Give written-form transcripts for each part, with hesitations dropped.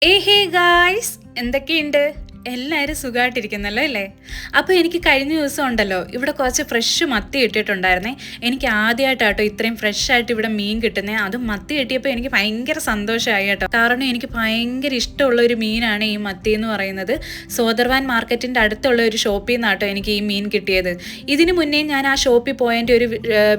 Hey guys, എന്തൊക്കെയുണ്ട്? എല്ലാവരും സുഖമായിട്ടിരിക്കുന്നല്ലോ അല്ലേ? അപ്പോൾ എനിക്ക് കഴിഞ്ഞ ദിവസം ഉണ്ടല്ലോ ഇവിടെ കുറച്ച് ഫ്രഷ് മത്തി കിട്ടിയിട്ടുണ്ടായിരുന്നേ. എനിക്ക് ആദ്യമായിട്ടാട്ടോ ഇത്രയും ഫ്രഷ് ആയിട്ട് ഇവിടെ മീൻ കിട്ടുന്നത്. അതും മത്തി കിട്ടിയപ്പോൾ എനിക്ക് ഭയങ്കര സന്തോഷമായി കേട്ടോ. കാരണം എനിക്ക് ഭയങ്കര ഇഷ്ടമുള്ള ഒരു മീനാണ് ഈ മത്തി എന്ന് പറയുന്നത്. സോദർവാൻ മാർക്കറ്റിൻ്റെ അടുത്തുള്ള ഒരു ഷോപ്പിൽ നിന്നാട്ടോ എനിക്ക് ഈ മീൻ കിട്ടിയത്. ഇതിന് മുന്നേ ഞാൻ ആ ഷോപ്പിൽ പോയതിൻ്റെ ഒരു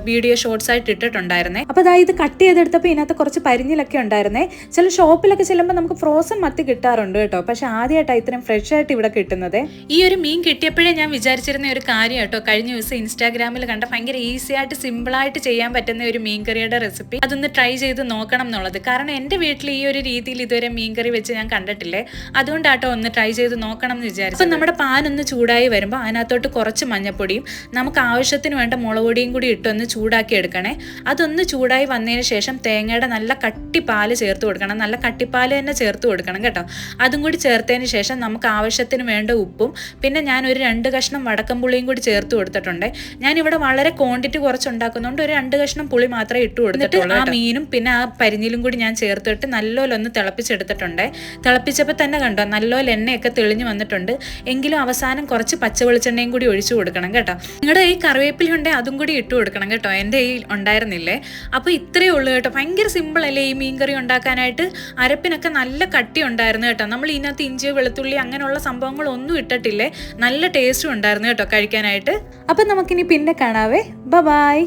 വീഡിയോ ഷോർട്സ് ആയിട്ട് ഇട്ടിട്ടുണ്ടായിരുന്നേ. അപ്പോൾ അതായത് കട്ട് ചെയ്തെടുത്തപ്പോൾ ഇതിനകത്ത് കുറച്ച് പരിഞ്ഞിലൊക്കെ ഉണ്ടായിരുന്നേ. ചില ഷോപ്പിലൊക്കെ ചെല്ലുമ്പോൾ നമുക്ക് ഫ്രോസൺ മത്തി കിട്ടാറുണ്ട് കേട്ടോ. പക്ഷെ ആദ്യമായിട്ടാണ് ഇത്രയും ഫ്രഷ് ആയിട്ട് ഇവിടെ കിട്ടുന്നത്. ഈ ഒരു മീൻ കിട്ടിയപ്പോഴേ ഞാൻ വിചാരിച്ചിരുന്ന ഒരു കാര്യം കേട്ടോ, കഴിഞ്ഞ ദിവസം ഇൻസ്റ്റാഗ്രാമിൽ കണ്ട ഭയങ്കര ഈസി ആയിട്ട് സിമ്പിളായിട്ട് ചെയ്യാൻ പറ്റുന്ന ഒരു മീൻ കറിയുടെ റെസിപ്പി അതൊന്ന് ട്രൈ ചെയ്ത് നോക്കണം എന്നുള്ളത്. കാരണം എൻ്റെ വീട്ടിൽ ഈ ഒരു രീതിയിൽ ഇതുവരെ മീൻ കറി വെച്ച് ഞാൻ കണ്ടിട്ടില്ലേ. അതുകൊണ്ടാട്ടോ ഒന്ന് ട്രൈ ചെയ്ത് നോക്കണം എന്ന് വിചാരിച്ചു. അപ്പം നമ്മുടെ പാൻ ഒന്ന് ചൂടായി വരുമ്പോൾ അതിനകത്തോട്ട് കുറച്ച് മഞ്ഞപ്പൊടിയും നമുക്ക് ആവശ്യത്തിന് വേണ്ട മുളക് പൊടിയും കൂടി ഇട്ടൊന്ന് ചൂടാക്കി എടുക്കണേ. അതൊന്ന് ചൂടായി വന്നതിന് ശേഷം തേങ്ങയുടെ നല്ല കട്ടിപ്പാല് ചേർത്ത് കൊടുക്കണം. നല്ല കട്ടിപ്പാല് തന്നെ ചേർത്ത് കൊടുക്കണം കേട്ടോ. അതും കൂടി ചേർത്തതിന് ശേഷം നമുക്ക് ആവശ്യത്തിന് വേണ്ട ഉപ്പും പിന്നെ ഞാൻ ഒരു 2 കഷ്ണം വടക്കംപുളിയും കൂടി ചേർത്ത് കൊടുത്തിട്ടുണ്ട്. ഞാനിവിടെ വളരെ ക്വാണ്ടിറ്റി കുറച്ച് ഉണ്ടാക്കുന്നതുകൊണ്ട് ഒരു 2 കഷ്ണം പുളി മാത്രമേ ഇട്ട് കൊടുത്തിട്ടുള്ളൂ. ആ മീനും പിന്നെ ആ പരിഞ്ഞിലും കൂടി ഞാൻ ചേർത്തിട്ട് നല്ലോലെ ഒന്ന് തിളപ്പിച്ചെടുത്തിട്ടുണ്ട്. തിളപ്പിച്ചപ്പോൾ തന്നെ കണ്ടോ നല്ലോലെ എണ്ണയൊക്കെ തെളിഞ്ഞു വന്നിട്ടുണ്ട്. എങ്കിലും അവസാനം കുറച്ച് പച്ച വെളിച്ചെണ്ണയും കൂടി ഒഴിച്ചു കൊടുക്കണം കേട്ടോ. നിങ്ങളുടെ ഈ കറിവേപ്പില ഉണ്ടെങ്കിൽ അതും കൂടി ഇട്ട് കൊടുക്കണം കേട്ടോ. എൻ്റെ ഈ ഉണ്ടായിരുന്നില്ലേ. അപ്പോൾ ഇത്രയേ ഉള്ളൂ കേട്ടോ. ഭയങ്കര സിമ്പിൾ അല്ലേ ഈ മീൻ കറി ഉണ്ടാക്കാനായിട്ട്. അരപ്പിനൊക്കെ നല്ല കട്ടി ഉണ്ടായിരുന്നു കേട്ടോ. നമ്മൾ ഇതിനകത്ത് ഇഞ്ചി വെളുത്തുള്ളി അങ്ങനെയുള്ള സംഭവങ്ങളൊന്നും ഇട്ടിട്ടില്ലേ. നല്ല ടേസ്റ്റും ഉണ്ടായിരുന്നു കേട്ടോ കഴിക്കാനായിട്ട്. അപ്പം നമുക്കിനി പിന്നെ കാണാവേ. ബൈ.